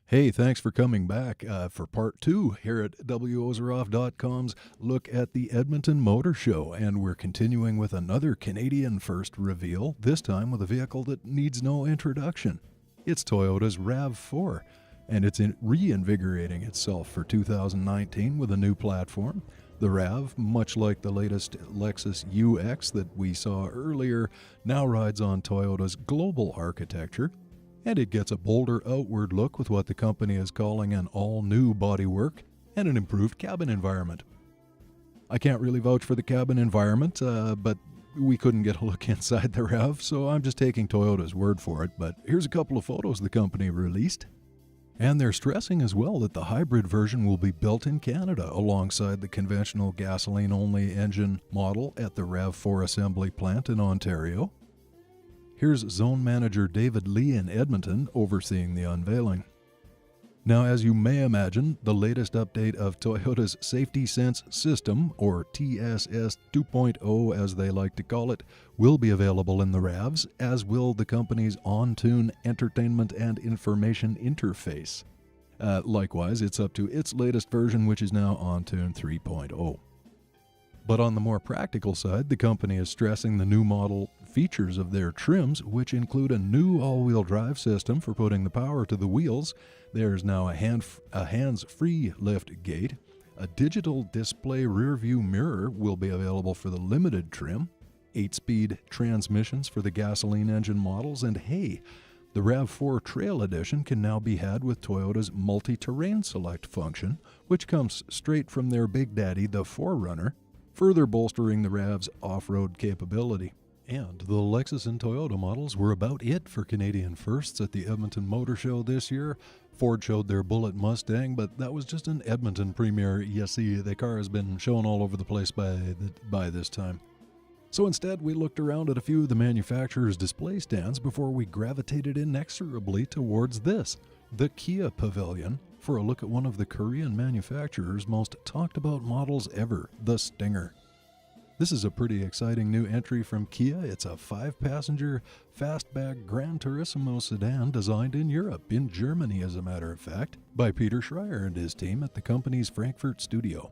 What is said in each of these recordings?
Hey, thanks for coming back for part two here at wozeroff.com's look at the Edmonton Motorshow. And we're continuing with another Canadian first reveal, this time with a vehicle that needs no introduction. It's Toyota's RAV4, and it's reinvigorating itself for 2019 with a new platform. The RAV, much like the latest Lexus UX that we saw earlier, now rides on Toyota's global architecture. And it gets a bolder outward look with what the company is calling an all-new bodywork and an improved cabin environment. I can't really vouch for the cabin environment, but we couldn't get a look inside the RAV, so I'm just taking Toyota's word for it. But here's a couple of photos the company released. And they're stressing as well that the hybrid version will be built in Canada alongside the conventional gasoline-only engine model at the RAV4 assembly plant in Ontario. Here's Zone Manager David Lee in Edmonton overseeing the unveiling. Now, as you may imagine, the latest update of Toyota's Safety Sense System, or TSS 2.0 as they like to call it, will be available in the RAVs, as will the company's OnTune Entertainment and Information Interface. Likewise, it's up to its latest version, which is now OnTune 3.0. But on the more practical side, the company is stressing the new model features of their trims, which include a new all-wheel drive system for putting the power to the wheels. There's now a hands-free lift gate. A digital display rear-view mirror will be available for the limited trim. 8-speed transmissions for the gasoline engine models. And hey, the RAV4 Trail Edition can now be had with Toyota's multi-terrain select function, which comes straight from their big daddy, the 4Runner, further bolstering the RAV's off-road capability. And the Lexus and Toyota models were about it for Canadian firsts at the Edmonton Motorshow this year. Ford showed their Bullitt Mustang, but that was just an Edmonton premiere. You see, the car has been shown all over the place by this time. So instead, we looked around at a few of the manufacturers' display stands before we gravitated inexorably towards this, the Kia Pavilion, for a look at one of the Korean manufacturer's most talked about models ever, the Stinger. This is a pretty exciting new entry from Kia. It's a 5-passenger fastback Gran Turismo sedan designed in Europe, in Germany as a matter of fact, by Peter Schreier and his team at the company's Frankfurt studio.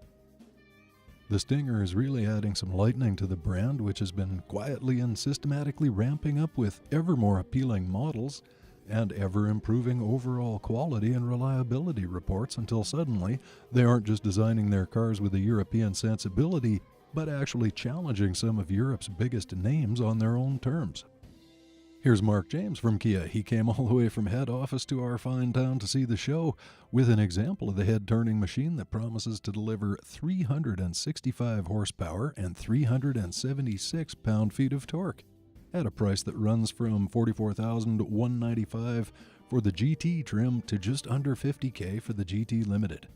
The Stinger is really adding some lightning to the brand, which has been quietly and systematically ramping up with ever more appealing models and ever-improving overall quality and reliability reports until suddenly they aren't just designing their cars with a European sensibility, but actually challenging some of Europe's biggest names on their own terms. Here's Mark James from Kia. He came all the way from head office to our fine town to see the show with an example of the head-turning machine that promises to deliver 365 horsepower and 376 pound-feet of torque at a price that runs from $44,195 for the GT trim to just under $50,000 for the GT Limited.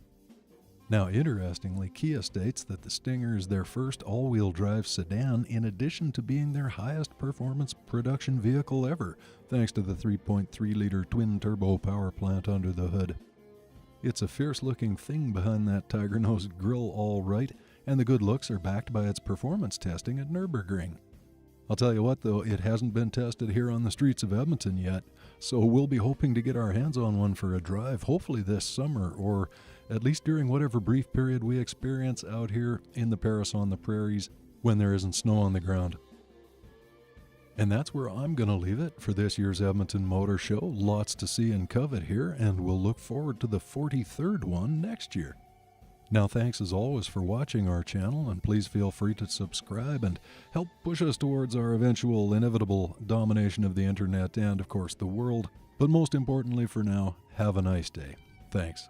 Now, interestingly, Kia states that the Stinger is their first all-wheel drive sedan in addition to being their highest performance production vehicle ever, thanks to the 3.3-liter twin-turbo power plant under the hood. It's a fierce-looking thing behind that tiger-nosed grille all right, and the good looks are backed by its performance testing at Nürburgring. I'll tell you what, though, it hasn't been tested here on the streets of Edmonton yet, so we'll be hoping to get our hands on one for a drive, hopefully this summer, or at least during whatever brief period we experience out here in the Paris on the prairies when there isn't snow on the ground. And that's where I'm going to leave it for this year's Edmonton Motor Show. Lots to see and covet here, and we'll look forward to the 43rd one next year. Now, thanks as always for watching our channel, and please feel free to subscribe and help push us towards our eventual inevitable domination of the internet and, of course, the world. But most importantly for now, have a nice day. Thanks.